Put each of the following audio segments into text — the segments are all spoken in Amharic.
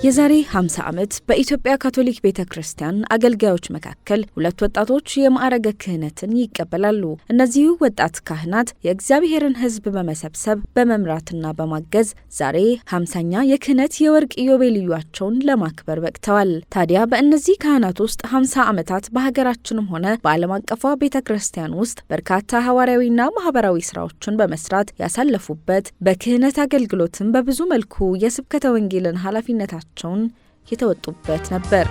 የዛሬ 50 ዓመት በኢትዮጵያ ካቶሊክ ቤተክርስቲያን አገልጋዮች መካከል ሁለት ወጣቶች የማዕረገ ክህነትን ይቀበላሉ። እነዚህ ወጣት ካህናት የእግዚአብሔርን ሕዝብ በመሰብሰብ በመምራትና በማገዝ ዛሬ 50ኛ የክህነት የወርቅ ኢዮቤልዩአቸውን ለማክበር በቅተዋል። ታዲያ በእነዚህ ካህናት ውስጥ 50 ዓመታት በሀገራችንም ሆነ በዓለም አቀፏ ቤተክርስቲያን ውስጥ በርካታ ሐዋርያዊና ማህበራዊ ስራዎችን በመስራት ያሳለፉበት፣ በክህነት አገልግሎትም በብዙ መልኩ የስብከተ ወንጌልን ኃላፊነታቸውን የተወጡበት ነበር።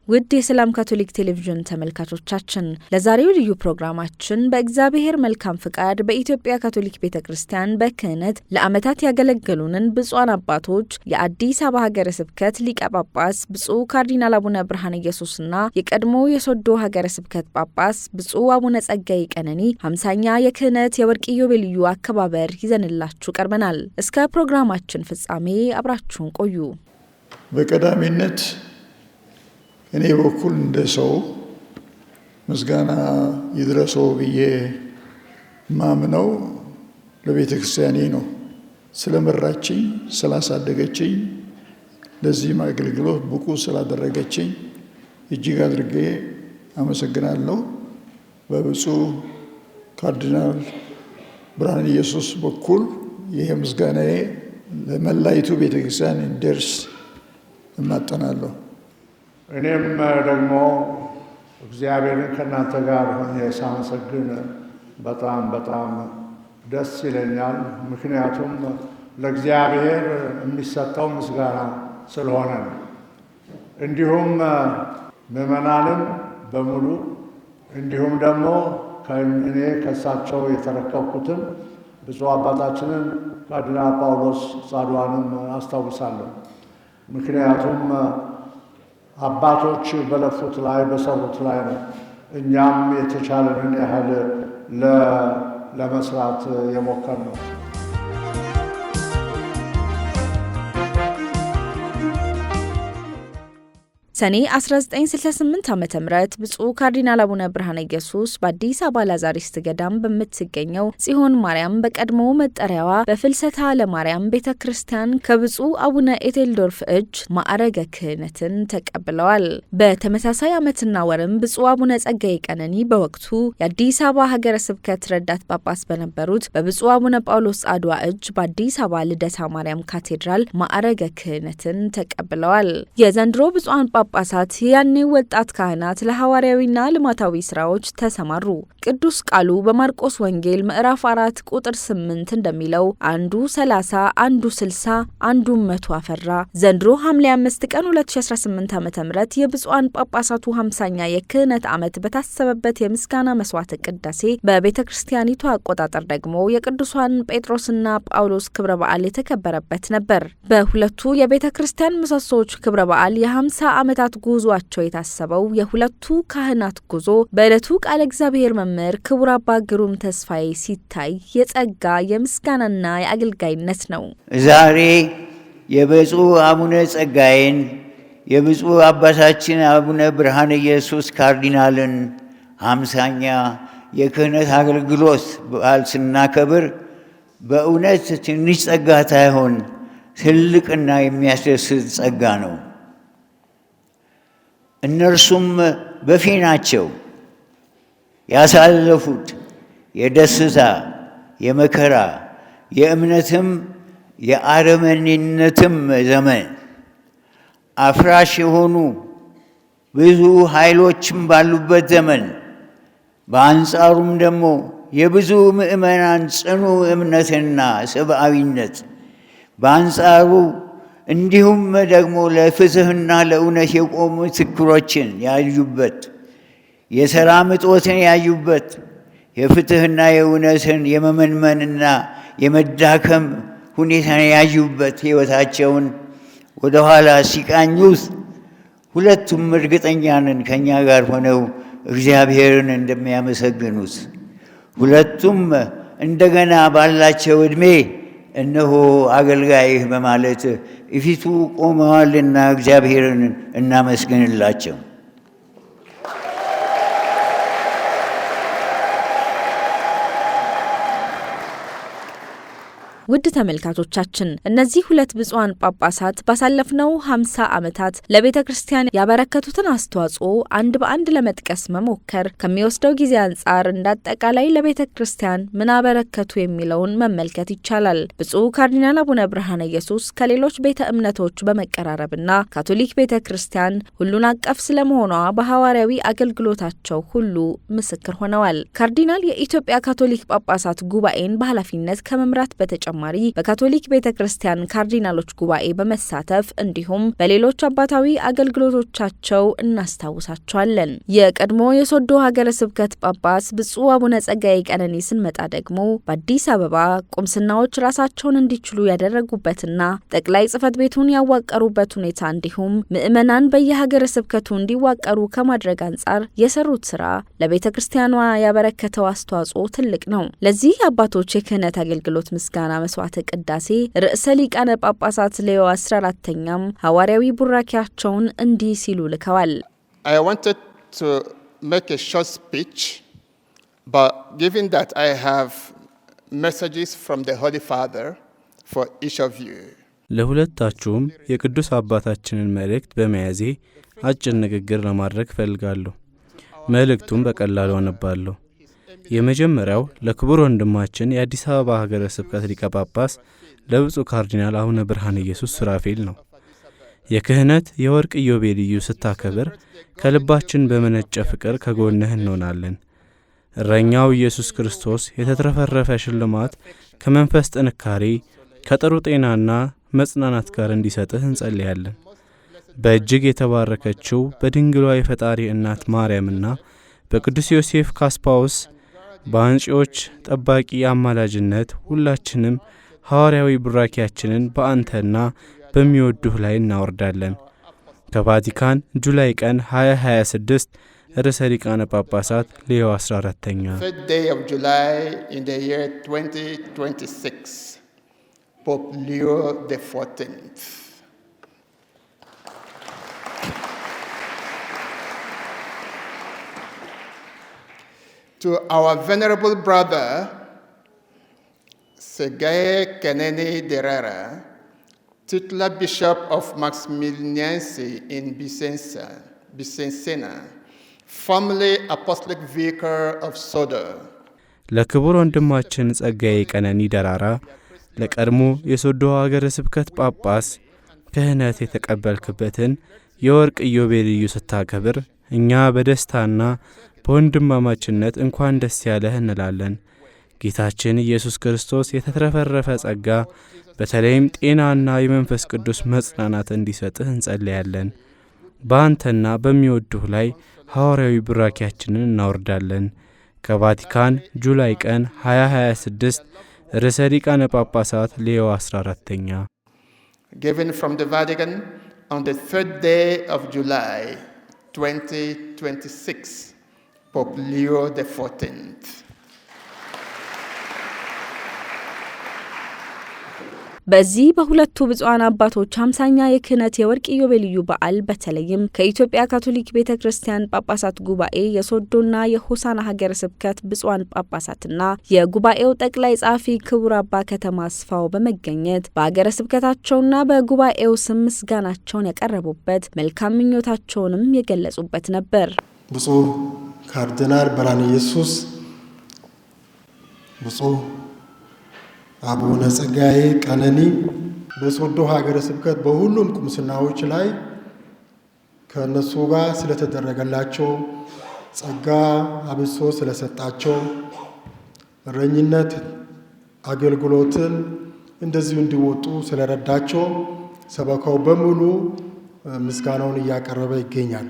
ውድ የሰላም ካቶሊክ ቴሌቪዥን ተመልካቾቻችን ለዛሬው ልዩ ፕሮግራማችን በእግዚአብሔር መልካም ፍቃድ በኢትዮጵያ ካቶሊክ ቤተክርስቲያን በክህነት ለዓመታት ያገለገሉንን ብፁዓን አባቶች የአዲስ አበባ ሀገረ ስብከት ሊቀ ጳጳስ ብፁዕ ካርዲናል አቡነ ብርሃነ ኢየሱስና የቀድሞ የሶዶ ሀገረ ስብከት ጳጳስ ብፁዕ አቡነ ጸጋዬ ቀነኒ 50ኛ የክህነት የወርቅ ኢዮቤልዩ አከባበር ይዘንላችሁ ቀርበናል። እስከ ፕሮግራማችን ፍጻሜ አብራችሁን ቆዩ። በቀዳሚነት እኔ በኩል እንደ ሰው ምስጋና ይድረሰው ብዬ ማምነው ለቤተ ክርስቲያኔ ነው። ስለመራችኝ፣ ስላሳደገችኝ፣ ለዚህም አገልግሎት ብቁ ስላደረገችኝ እጅግ አድርጌ አመሰግናለሁ። በብፁዕ ካርዲናል ብርሃነ ኢየሱስ በኩል ይሄ ምስጋናዬ ለመላይቱ ቤተ ክርስቲያን እንዲደርስ እማጠናለሁ። እኔም ደግሞ እግዚአብሔርን ከእናንተ ጋር ሆኜ ሳመሰግን በጣም ደስ ይለኛል። ምክንያቱም ለእግዚአብሔር የሚሰጠው ምስጋና ስለሆነ ነው። እንዲሁም ምዕመናንም በሙሉ እንዲሁም ደግሞ እኔ ከእሳቸው የተረከብኩትን ብፁዕ አባታችንን ካርዲናል ጳውሎስ ጻድዋንም አስታውሳለሁ። ምክንያቱም አባቶች በለፉት ላይ በሰሩት ላይ ነው እኛም የተቻለንን ያህል ለመስራት የሞከርነው። ሰኔ 1968 ዓ.ም ብፁዕ ካርዲናል አቡነ ብርሃነ ኢየሱስ በአዲስ አበባ ላዛሪስት ገዳም በምትገኘው ጽዮን ማርያም በቀድሞ መጠሪያዋ በፍልሰታ ለማርያም ቤተክርስቲያን ከብፁዕ አቡነ ኤቴልዶርፍ እጅ ማዕረገ ክህነትን ተቀብለዋል። በተመሳሳይ ዓመትና ወርም ብፁዕ አቡነ ጸጋዬ ቀነኒ በወቅቱ የአዲስ አበባ ሀገረ ስብከት ረዳት ጳጳስ በነበሩት በብፁዕ አቡነ ጳውሎስ ጻድዋ እጅ በአዲስ አበባ ልደታ ማርያም ካቴድራል ማዕረገ ክህነትን ተቀብለዋል። የዘንድሮ ብፁዓን ጳጳሳት ያኔ ወጣት ካህናት ለሐዋርያዊና ልማታዊ ስራዎች ተሰማሩ። ቅዱስ ቃሉ በማርቆስ ወንጌል ምዕራፍ 4 ቁጥር 8 እንደሚለው አንዱ 30 አንዱ 60 አንዱ 100 አፈራ። ዘንድሮ ሐምሌ 5 ቀን 2018 ዓ.ም የብፁዓን ጳጳሳቱ 50ኛ የክህነት ዓመት በታሰበበት የምስጋና መስዋዕት ቅዳሴ በቤተ ክርስቲያኒቱ አቆጣጠር ደግሞ የቅዱሳን ጴጥሮስና ጳውሎስ ክብረ በዓል የተከበረበት ነበር። በሁለቱ የቤተ ክርስቲያን ምሰሶዎች ክብረ በዓል የ50 ዓመታት ጉዞአቸው የታሰበው የሁለቱ ካህናት ጉዞ በዕለቱ ቃለ እግዚአብሔር መምህር ክቡር አባ ግሩም ተስፋዬ ሲታይ የጸጋ የምስጋናና የአገልጋይነት ነው። ዛሬ የብፁዕ አቡነ ጸጋዬን የብፁዕ አባታችን አቡነ ብርሃነ ኢየሱስ ካርዲናልን 50ኛ የክህነት አገልግሎት በዓል ስናከብር በእውነት ትንሽ ጸጋ ሳይሆን ትልቅና የሚያስደስት ጸጋ ነው። እነርሱም በፊናቸው ያሳለፉት የደስታ፣ የመከራ፣ የእምነትም የአረመኔነትም ዘመን አፍራሽ የሆኑ ብዙ ኃይሎችም ባሉበት ዘመን፣ በአንጻሩም ደግሞ የብዙ ምዕመናን ጽኑ እምነትና ሰብአዊነት በአንጻሩ እንዲሁም ደግሞ ለፍትህና ለእውነት የቆሙ ምስክሮችን ያዩበት፣ የሰላም እጦትን ያዩበት፣ የፍትህና የእውነትን የመመንመንና የመዳከም ሁኔታን ያዩበት ሕይወታቸውን ወደ ኋላ ሲቃኙት ሁለቱም እርግጠኛ ነን ከእኛ ጋር ሆነው እግዚአብሔርን እንደሚያመሰግኑት። ሁለቱም እንደገና ባላቸው ዕድሜ እነሆ አገልጋይህ በማለት እፊቱ ቆመዋልና እግዚአብሔርን እናመስግንላቸው። ውድ ተመልካቾቻችን እነዚህ ሁለት ብፁዓን ጳጳሳት ባሳለፍነው 50 ዓመታት ለቤተ ክርስቲያን ያበረከቱትን አስተዋጽኦ አንድ በአንድ ለመጥቀስ መሞከር ከሚወስደው ጊዜ አንጻር እንዳጠቃላይ ለቤተ ክርስቲያን ምን አበረከቱ የሚለውን መመልከት ይቻላል። ብፁዕ ካርዲናል አቡነ ብርሃነ ኢየሱስ ከሌሎች ቤተ እምነቶች በመቀራረብና ካቶሊክ ቤተ ክርስቲያን ሁሉን አቀፍ ስለመሆኗ በሐዋርያዊ አገልግሎታቸው ሁሉ ምስክር ሆነዋል። ካርዲናል የኢትዮጵያ ካቶሊክ ጳጳሳት ጉባኤን በኃላፊነት ከመምራት በተጨማሪ በካቶሊክ ቤተ ክርስቲያን ካርዲናሎች ጉባኤ በመሳተፍ እንዲሁም በሌሎች አባታዊ አገልግሎቶቻቸው እናስታውሳቸዋለን። የቀድሞ የሶዶ ሀገረ ስብከት ጳጳስ ብፁዕ አቡነ ጸጋዬ ቀነኒ ስንመጣ ደግሞ በአዲስ አበባ ቁምስናዎች ራሳቸውን እንዲችሉ ያደረጉበትና ጠቅላይ ጽሕፈት ቤቱን ያዋቀሩበት ሁኔታ እንዲሁም ምዕመናን በየሀገረ ስብከቱ እንዲዋቀሩ ከማድረግ አንጻር የሰሩት ስራ ለቤተ ክርስቲያኗ ያበረከተው አስተዋጽኦ ትልቅ ነው። ለዚህ አባቶች የክህነት አገልግሎት ምስጋና መስዋዕተ ቅዳሴ ርዕሰ ሊቃነ ጳጳሳት ሌዮ 14ኛም ሐዋርያዊ ቡራኪያቸውን እንዲህ ሲሉ ልከዋል። I wanted to make a short speech, but given that I have messages from the Holy Father for each of you. ለሁለታችሁም የቅዱስ አባታችንን መልእክት በመያዜ አጭር ንግግር ለማድረግ ፈልጋለሁ። መልእክቱን በቀላሉ አነባለሁ። የመጀመሪያው ለክቡር ወንድማችን የአዲስ አበባ ሀገረ ስብከት ሊቀ ጳጳስ ለብፁዕ ካርዲናል አቡነ ብርሃነ ኢየሱስ ሱራፌል ነው። የክህነት የወርቅ ኢዮቤልዩ ስታከብር ከልባችን በመነጨ ፍቅር ከጎንህ እንሆናለን። እረኛው ኢየሱስ ክርስቶስ የተትረፈረፈ ሽልማት ከመንፈስ ጥንካሬ ከጥሩ ጤናና መጽናናት ጋር እንዲሰጥህ እንጸልያለን። በእጅግ የተባረከችው በድንግሏ የፈጣሪ እናት ማርያምና በቅዱስ ዮሴፍ ካስፓውስ በአንጪዎች ጠባቂ አማላጅነት ሁላችንም ሐዋርያዊ ቡራኪያችንን በአንተና በሚወዱህ ላይ እናወርዳለን። ከቫቲካን ጁላይ ቀን 2026 ርዕሰ ሊቃነ ጳጳሳት ሌዮ 14ኛ 3rd day of July in the year 2026, Pope Leo XIV. To our venerable brother, Sergei Keneni Derera, titular Bishop of Maximiliansi in Vicenza, formerly Apostolic Vicar of Sodo. ለክቡር ወንድማችን ጸጋዬ ቀነኒ ደራራ ለቀድሞ የሶዶ ሀገረ ስብከት ጳጳስ ክህነት የተቀበልክበትን የወርቅ ኢዮቤልዩ ስታከብር እኛ በደስታና በወንድማማችነት እንኳን ደስ ያለህ እንላለን። ጌታችን ኢየሱስ ክርስቶስ የተትረፈረፈ ጸጋ በተለይም ጤናና የመንፈስ ቅዱስ መጽናናት እንዲሰጥህ እንጸልያለን። በአንተና በሚወዱህ ላይ ሐዋርያዊ ቡራኪያችንን እናወርዳለን። ከቫቲካን ጁላይ ቀን 2026 ርዕሰ ሊቃነ ጳጳሳት ሌዮ 14ኛ Given from the Vatican on the 3rd day of July 2026, Pope Leo XIV. በዚህ በሁለቱ ብፁዓን አባቶች 50ኛ የክህነት የወርቅ ኢዮቤልዩ በዓል በተለይም ከኢትዮጵያ ካቶሊክ ቤተ ክርስቲያን ጳጳሳት ጉባኤ የሶዶና የሆሳና ሀገረ ስብከት ብፁዓን ጳጳሳትና የጉባኤው ጠቅላይ ጸሐፊ ክቡር አባ ከተማ አስፋው በመገኘት በሀገረ ስብከታቸውና በጉባኤው ስም ምስጋናቸውን ያቀረቡበት መልካም ምኞታቸውንም የገለጹበት ነበር። ብፁዕ ካርዲናል ብርሃነ ኢየሱስ፣ ብፁዕ አቡነ ጸጋዬ ቀነኒ በሶዶ ሀገረ ስብከት በሁሉም ቁምስናዎች ላይ ከነሱ ጋር ስለተደረገላቸው ጸጋ አብሶ ስለሰጣቸው እረኝነት አገልግሎትን እንደዚሁ እንዲወጡ ስለረዳቸው ሰበካው በሙሉ ምስጋናውን እያቀረበ ይገኛል።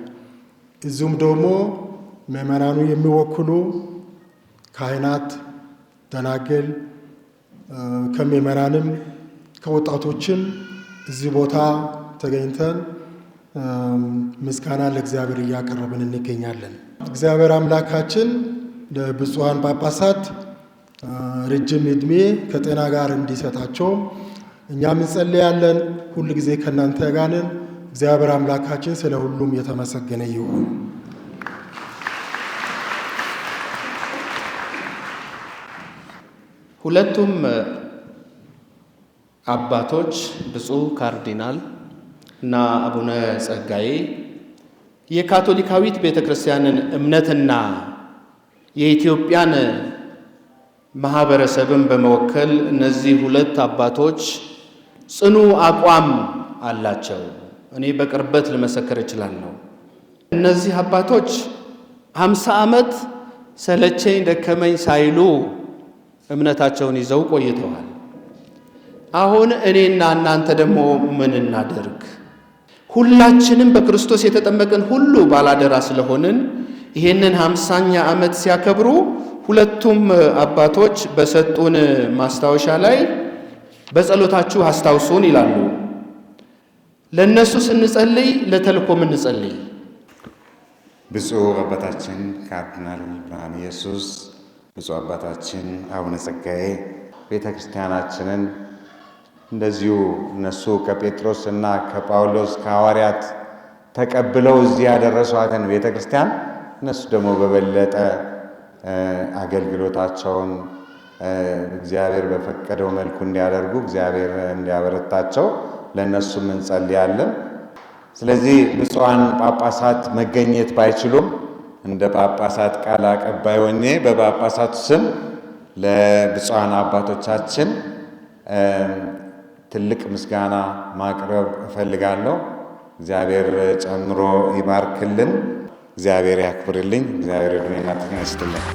እዚሁም ደግሞ ምዕመናኑ የሚወክሉ ካህናት፣ ደናግል ከምዕመናንም ከወጣቶችም እዚህ ቦታ ተገኝተን ምስጋና ለእግዚአብሔር እያቀረብን እንገኛለን። እግዚአብሔር አምላካችን ለብፁዓን ጳጳሳት ረጅም ዕድሜ ከጤና ጋር እንዲሰጣቸው እኛም እንጸልያለን። ሁል ጊዜ ከእናንተ ጋር ነን። እግዚአብሔር አምላካችን ስለ ሁሉም የተመሰገነ ይሁን። ሁለቱም አባቶች ብፁዕ ካርዲናል እና አቡነ ጸጋዬ የካቶሊካዊት ቤተክርስቲያንን እምነትና የኢትዮጵያን ማህበረሰብን በመወከል እነዚህ ሁለት አባቶች ጽኑ አቋም አላቸው። እኔ በቅርበት ልመሰክር እችላለሁ። እነዚህ አባቶች 50 ዓመት ሰለቸኝ ደከመኝ ሳይሉ እምነታቸውን ይዘው ቆይተዋል። አሁን እኔና እናንተ ደግሞ ምን እናደርግ? ሁላችንም በክርስቶስ የተጠመቅን ሁሉ ባላደራ ስለሆንን ይሄንን 50ኛ ዓመት ሲያከብሩ ሁለቱም አባቶች በሰጡን ማስታወሻ ላይ በጸሎታችሁ አስታውሱን ይላሉ። ለነሱ ስንጸልይ ለተልእኮም እንጸልይ። ብፁዕ አባታችን ካርዲናል ብርሃነ ኢየሱስ፣ ብፁዕ አባታችን አቡነ ጸጋዬ ቤተ ክርስቲያናችንን እንደዚሁ እነሱ ከጴጥሮስ እና ከጳውሎስ ከሐዋርያት ተቀብለው እዚህ ያደረሷትን ቤተ ክርስቲያን እነሱ ደግሞ በበለጠ አገልግሎታቸውን እግዚአብሔር በፈቀደው መልኩ እንዲያደርጉ እግዚአብሔር እንዲያበረታቸው ለእነሱም እንጸልያለን። ስለዚህ ብፁዓን ጳጳሳት መገኘት ባይችሉም እንደ ጳጳሳት ቃል አቀባይ ሆኜ በጳጳሳቱ ስም ለብፁዓን አባቶቻችን ትልቅ ምስጋና ማቅረብ እፈልጋለሁ። እግዚአብሔር ጨምሮ ይባርክልን፣ እግዚአብሔር ያክብርልኝ፣ እግዚአብሔር ዕድሜና ጤና ይስጥልኝ።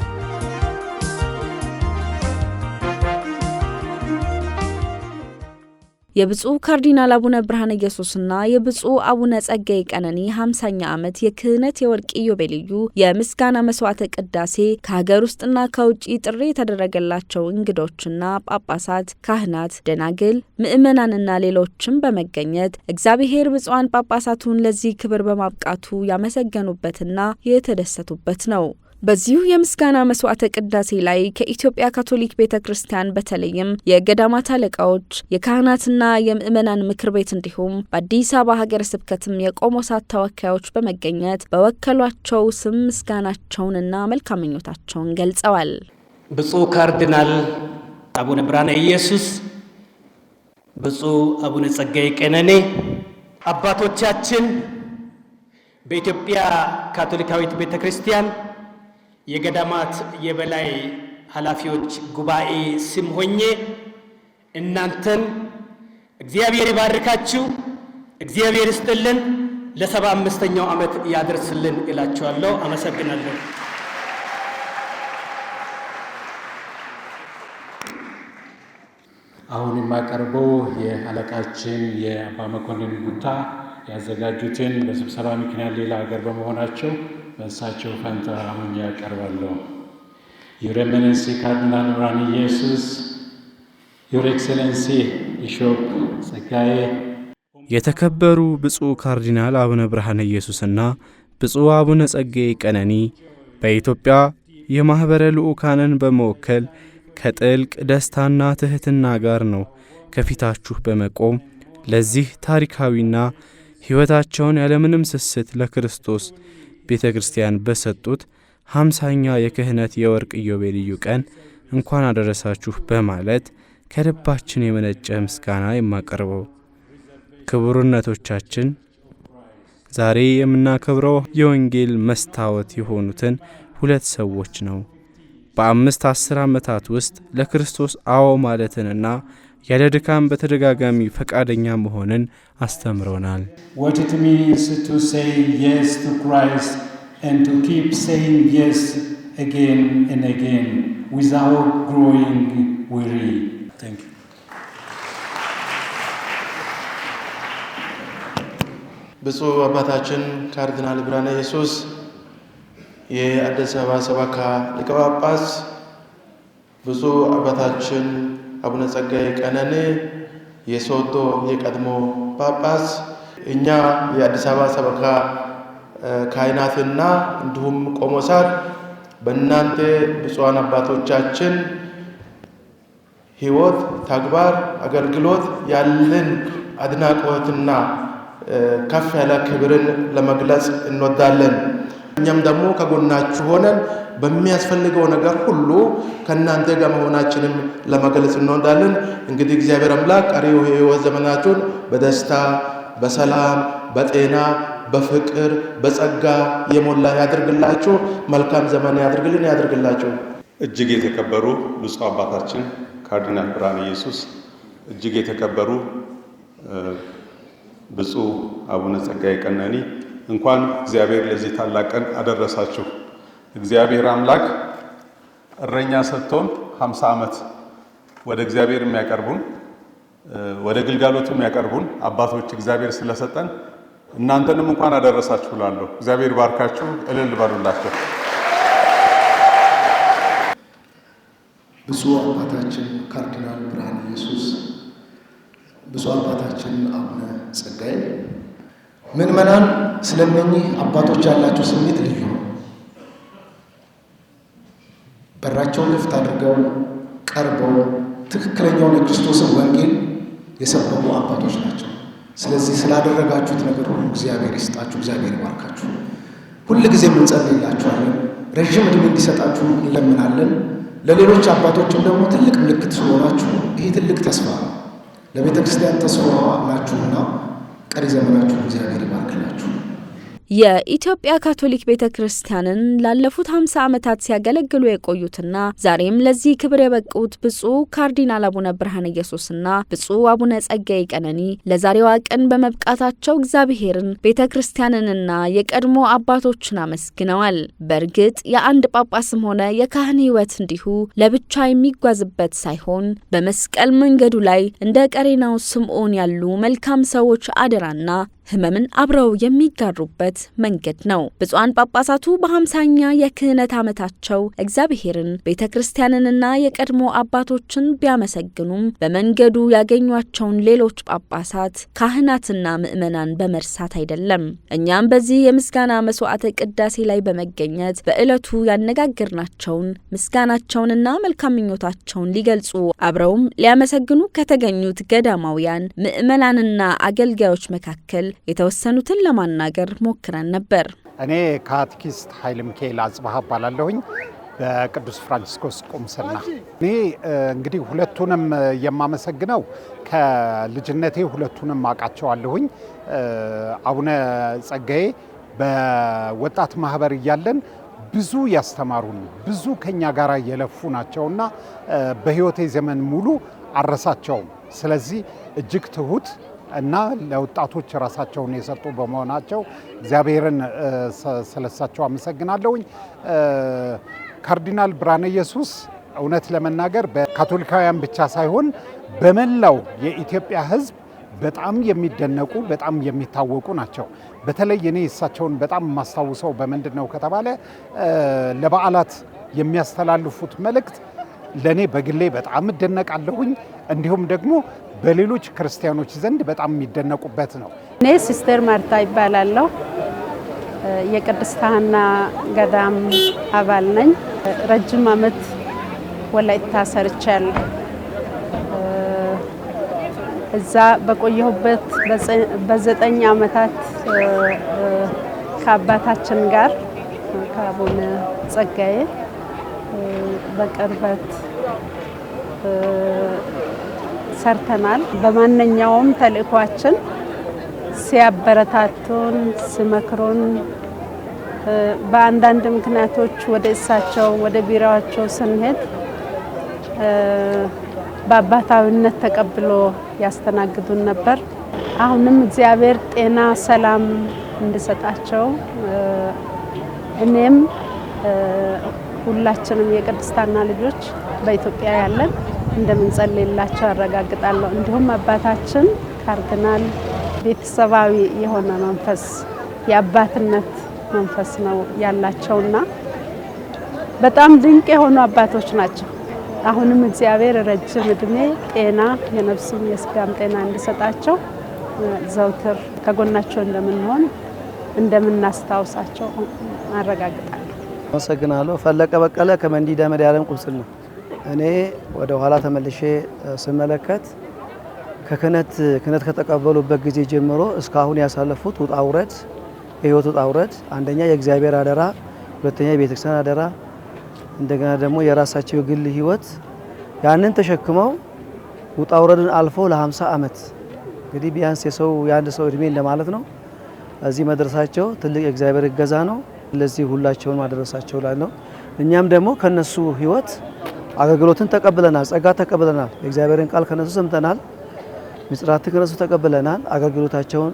የብፁዕ ካርዲናል አቡነ ብርሃነ ኢየሱስና የብፁዕ አቡነ ጸጋዬ ቀነኒ 50ኛ ዓመት የክህነት የወርቅ ኢዮቤልዩ የምስጋና መስዋዕተ ቅዳሴ ከሀገር ውስጥና ከውጭ ጥሪ የተደረገላቸው እንግዶችና ጳጳሳት፣ ካህናት፣ ደናግል፣ ምዕመናንና ሌሎችም በመገኘት እግዚአብሔር ብፁዓን ጳጳሳቱን ለዚህ ክብር በማብቃቱ ያመሰገኑበትና የተደሰቱበት ነው። በዚሁ የምስጋና መስዋዕተ ቅዳሴ ላይ ከኢትዮጵያ ካቶሊክ ቤተክርስቲያን በተለይም የገዳማት አለቃዎች፣ የካህናትና የምዕመናን ምክር ቤት እንዲሁም በአዲስ አበባ ሀገረ ስብከትም የቆሞሳት ተወካዮች በመገኘት በወከሏቸው ስም ምስጋናቸውንና መልካም ምኞታቸውን ገልጸዋል። ብፁዕ ካርዲናል አቡነ ብርሃነ ኢየሱስ፣ ብፁዕ አቡነ ጸጋዬ ቀነኒ አባቶቻችን በኢትዮጵያ ካቶሊካዊት ቤተክርስቲያን የገዳማት የበላይ ኃላፊዎች ጉባኤ ስም ሆኜ እናንተን እግዚአብሔር ይባርካችሁ፣ እግዚአብሔር ይስጥልን፣ ለ75ኛው ዓመት ያደርስልን እላችኋለሁ። አመሰግናለሁ። አሁን የማቀርበው የአለቃችን የአባ መኮንን ጉታ ያዘጋጁትን በስብሰባ ምክንያት ሌላ ሀገር በመሆናቸው በእሳቸው ፈንታ አሁን ያቀርባለሁ። ዩር ኤሚነንሲ ካርዲናል ብርሃነ ኢየሱስ፣ ዩር ኤክሰለንሲ ቢሾፕ ጸጋዬ፣ የተከበሩ ብፁዕ ካርዲናል አቡነ ብርሃነ ኢየሱስና ብፁዕ አቡነ ጸጋዬ ቀነኒ በኢትዮጵያ የማኅበረ ልዑካንን በመወከል ከጥልቅ ደስታና ትሕትና ጋር ነው ከፊታችሁ በመቆም ለዚህ ታሪካዊና ሕይወታቸውን ያለምንም ስስት ለክርስቶስ ቤተ ክርስቲያን በሰጡት 50ኛ የክህነት የወርቅ ኢዮቤልዩ ቀን እንኳን አደረሳችሁ በማለት ከልባችን የመነጨ ምስጋና የማቀርበው። ክቡርነቶቻችን፣ ዛሬ የምናከብረው የወንጌል መስታወት የሆኑትን ሁለት ሰዎች ነው። በ5-10 ዓመታት ውስጥ ለክርስቶስ አዎ ማለትንና ያለ ድካም በተደጋጋሚ ፈቃደኛ መሆንን አስተምረውናል። What it means to say yes to Christ and to keep saying yes again and again without growing weary. Thank you. ብፁዕ አባታችን ካርዲናል ብርሃነ ኢየሱስ የአዲስ አበባ ሰበካ ሊቀ ጳጳስ፣ ብፁዕ አባታችን አቡነ ጸጋዬ ቀነኒ የሶዶ የቀድሞ ጳጳስ፣ እኛ የአዲስ አበባ ሰበካ ካህናትና እንዲሁም ቆሞሳት በእናንተ ብፁዓን አባቶቻችን ሕይወት፣ ተግባር፣ አገልግሎት ያለን አድናቆትና ከፍ ያለ ክብርን ለመግለጽ እንወዳለን። እኛም ደግሞ ከጎናችሁ ሆነን በሚያስፈልገው ነገር ሁሉ ከእናንተ ጋር መሆናችንን ለመግለጽ እንወዳለን። እንግዲህ እግዚአብሔር አምላክ ቀሪው የሕይወት ዘመናችሁን በደስታ በሰላም በጤና በፍቅር በጸጋ የሞላ ያድርግላችሁ። መልካም ዘመን ያድርግላችሁ። እጅግ የተከበሩ ብፁዕ አባታችን ካርዲናል ብርሃነ ኢየሱስ፣ እጅግ የተከበሩ ብፁዕ አቡነ ጸጋዬ ቀነኒ፣ እንኳን እግዚአብሔር ለዚህ ታላቅ ቀን አደረሳችሁ። እግዚአብሔር አምላክ እረኛ ሰጥቶን 50 ዓመት ወደ እግዚአብሔር የሚያቀርቡን ወደ ግልጋሎቱ የሚያቀርቡን አባቶች እግዚአብሔር ስለሰጠን እናንተንም እንኳን አደረሳችሁ እላለሁ። እግዚአብሔር ባርካችሁ፣ እልል በሉላችሁ። ብፁዕ አባታችን ካርዲናል ብርሃነ ኢየሱስ፣ ብፁዕ አባታችን አቡነ ጸጋዬ፣ ምዕመናን ስለነኚህ አባቶች ያላቸው ስሜት ልዩ ነው። በራቸውን ክፍት አድርገው ቀርበው ትክክለኛውን የክርስቶስን ወንጌል የሰበኩ አባቶች ናቸው። ስለዚህ ስላደረጋችሁት ነገር ሁሉ እግዚአብሔር ይስጣችሁ፣ እግዚአብሔር ይባርካችሁ። ሁል ጊዜ እንጸልይላችኋለን። ረዥም ዕድሜ እንዲሰጣችሁ እንለምናለን። ለሌሎች አባቶችም ደግሞ ትልቅ ምልክት ስለሆናችሁ ይሄ ትልቅ ተስፋ ነው። ለቤተ ክርስቲያን ተስፋ ናችሁና ቀሪ ዘመናችሁ እግዚአብሔር ይባርክላችሁ። የኢትዮጵያ ካቶሊክ ቤተ ክርስቲያንን ላለፉት 50 ዓመታት ሲያገለግሉ የቆዩትና ዛሬም ለዚህ ክብር የበቁት ብፁዕ ካርዲናል አቡነ ብርሃነ ኢየሱስና ብፁዕ አቡነ ጸጋዬ ቀነኒ ለዛሬዋ ቀን በመብቃታቸው እግዚአብሔርን፣ ቤተ ክርስቲያንንና የቀድሞ አባቶችን አመስግነዋል። በእርግጥ የአንድ ጳጳስም ሆነ የካህን ሕይወት እንዲሁ ለብቻ የሚጓዝበት ሳይሆን በመስቀል መንገዱ ላይ እንደ ቀሬናው ስምዖን ያሉ መልካም ሰዎች አደራና ህመምን አብረው የሚጋሩበት መንገድ ነው። ብፁዓን ጳጳሳቱ በ50ኛ የክህነት ዓመታቸው እግዚአብሔርን፣ ቤተ ክርስቲያንንና የቀድሞ አባቶችን ቢያመሰግኑም በመንገዱ ያገኟቸውን ሌሎች ጳጳሳት፣ ካህናትና ምዕመናን በመርሳት አይደለም። እኛም በዚህ የምስጋና መስዋዕተ ቅዳሴ ላይ በመገኘት በዕለቱ ያነጋገርናቸውን ምስጋናቸውንና መልካም ምኞታቸውን ሊገልጹ አብረውም ሊያመሰግኑ ከተገኙት ገዳማውያን ምዕመናንና አገልጋዮች መካከል የተወሰኑትን ለማናገር ሞክረን ነበር። እኔ ካቴኪስት ኃይለ ሚካኤል አጽባህ እባላለሁኝ በቅዱስ ፍራንቺስኮስ ቁምስና። እኔ እንግዲህ ሁለቱንም የማመሰግነው ከልጅነቴ ሁለቱንም አውቃቸዋለሁኝ። አቡነ ጸጋዬ በወጣት ማህበር እያለን ብዙ ያስተማሩን ብዙ ከኛ ጋር የለፉ ናቸውና በህይወቴ ዘመን ሙሉ አረሳቸውም። ስለዚህ እጅግ ትሁት እና ለወጣቶች ራሳቸውን የሰጡ በመሆናቸው እግዚአብሔርን ስለሳቸው አመሰግናለሁኝ። ካርዲናል ብርሃነ ኢየሱስ እውነት ለመናገር በካቶሊካውያን ብቻ ሳይሆን በመላው የኢትዮጵያ ሕዝብ በጣም የሚደነቁ በጣም የሚታወቁ ናቸው። በተለይ እኔ እሳቸውን በጣም የማስታውሰው በምንድን ነው ከተባለ ለበዓላት የሚያስተላልፉት መልእክት ለእኔ በግሌ በጣም እደነቃለሁኝ። እንዲሁም ደግሞ በሌሎች ክርስቲያኖች ዘንድ በጣም የሚደነቁበት ነው። እኔ ሲስተር ማርታ ይባላለሁ። የቅድስት ሐና ገዳም አባል ነኝ። ረጅም ዓመት ወላይታ ሰርቻለሁ። እዛ በቆየሁበት በ9 ዓመታት ከአባታችን ጋር ከአቡነ ጸጋዬ በቅርበት ሰርተናል። በማንኛውም ተልእኳችን ሲያበረታቱን፣ ሲመክሩን፣ በአንዳንድ ምክንያቶች ወደ እሳቸው ወደ ቢሮአቸው ስንሄድ በአባታዊነት ተቀብሎ ያስተናግዱን ነበር። አሁንም እግዚአብሔር ጤና፣ ሰላም እንዲሰጣቸው እኔም ሁላችንም የቅድስት ሐና ልጆች በኢትዮጵያ ያለን እንደምንጸልይላቸው አረጋግጣለሁ። እንዲሁም አባታችን ካርዲናል ቤተሰባዊ የሆነ መንፈስ የአባትነት መንፈስ ነው ያላቸውና በጣም ድንቅ የሆኑ አባቶች ናቸው። አሁንም እግዚአብሔር ረጅም ዕድሜ፣ ጤና፣ የነፍስም የስጋም ጤና እንዲሰጣቸው ዘውትር ከጎናቸው እንደምንሆን እንደምናስታውሳቸው አረጋግጣለሁ። አመሰግናለሁ። ፈለቀ በቀለ ከመንዲዳ መድኃኔዓለም ቁምስና። እኔ ወደ ኋላ ተመልሼ ስመለከት ክህነት ከተቀበሉበት ጊዜ ጀምሮ እስካሁን ያሳለፉት ውጣ ውረድ የህይወት ውጣ ውረድ አንደኛ የእግዚአብሔር አደራ፣ ሁለተኛ የቤተክርስቲያን አደራ፣ እንደገና ደግሞ የራሳቸው የግል ህይወት ያንን ተሸክመው ውጣ ውረድን አልፈው ለ50 ዓመት እንግዲህ ቢያንስ የአንድ ሰው እድሜ ለማለት ነው እዚህ መድረሳቸው ትልቅ የእግዚአብሔር እገዛ ነው። ለዚህ ሁላቸውን ማድረሳቸው ላይ ነው። እኛም ደግሞ ከነሱ ህይወት አገልግሎትን ተቀብለናል፣ ጸጋ ተቀብለናል፣ የእግዚአብሔርን ቃል ከነሱ ሰምተናል፣ ምስጢራትን ከነሱ ተቀብለናል፣ አገልግሎታቸውን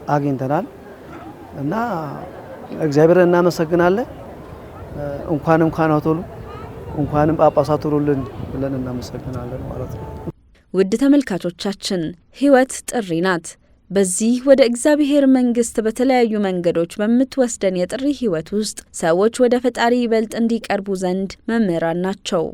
አግኝተናል እና እግዚአብሔርን እናመሰግናለን። እንኳን አውቶሉ እንኳንም ጳጳሳት ሆኑልን ብለን እናመሰግናለን ማለት ነው። ውድ ተመልካቾቻችን ህይወት ጥሪ ናት። በዚህ ወደ እግዚአብሔር መንግስት በተለያዩ መንገዶች በምትወስደን የጥሪ ህይወት ውስጥ ሰዎች ወደ ፈጣሪ ይበልጥ እንዲቀርቡ ዘንድ መምህራን ናቸው።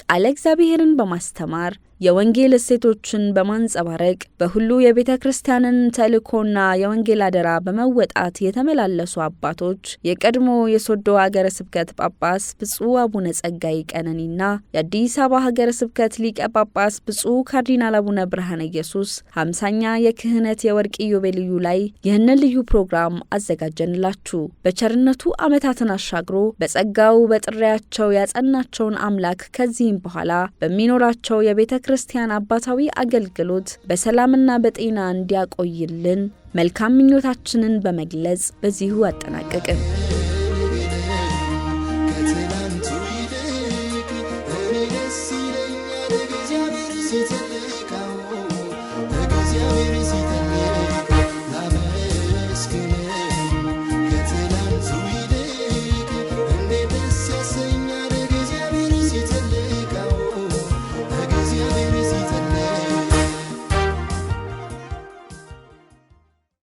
ቃለ እግዚአብሔርን በማስተማር የወንጌል እሴቶችን በማንጸባረቅ በሁሉ የቤተ ክርስቲያንን ተልእኮና የወንጌል አደራ በመወጣት የተመላለሱ አባቶች የቀድሞ የሶዶ ሀገረ ስብከት ጳጳስ ብፁዕ አቡነ ጸጋዬ ቀነኒና የአዲስ አበባ ሀገረ ስብከት ሊቀ ጳጳስ ብፁዕ ካርዲናል አቡነ ብርሃነ ኢየሱስ 50ኛ የክህነት የወርቅ ኢዮቤልዩ ላይ ይህንን ልዩ ፕሮግራም አዘጋጀንላችሁ። በቸርነቱ ዓመታትን አሻግሮ በጸጋው በጥሪያቸው ያጸናቸውን አምላክ ከዚህም በኋላ በሚኖራቸው የቤተ ክርስቲያን አባታዊ አገልግሎት በሰላምና በጤና እንዲያቆይልን መልካም ምኞታችንን በመግለጽ በዚሁ አጠናቀቅን። ከትናንቱ ይልቅ እኔ ደስ ይለኛል